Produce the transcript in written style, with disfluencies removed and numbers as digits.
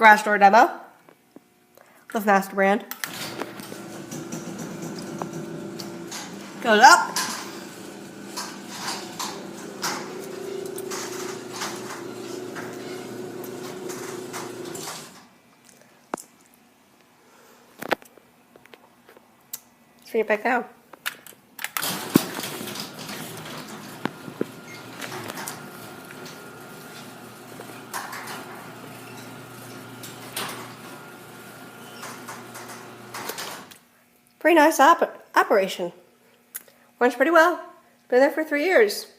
garage door demo with Master Brand. Goes up. Bring it back down. Pretty nice operation. Runs pretty well. Been there for 3 years.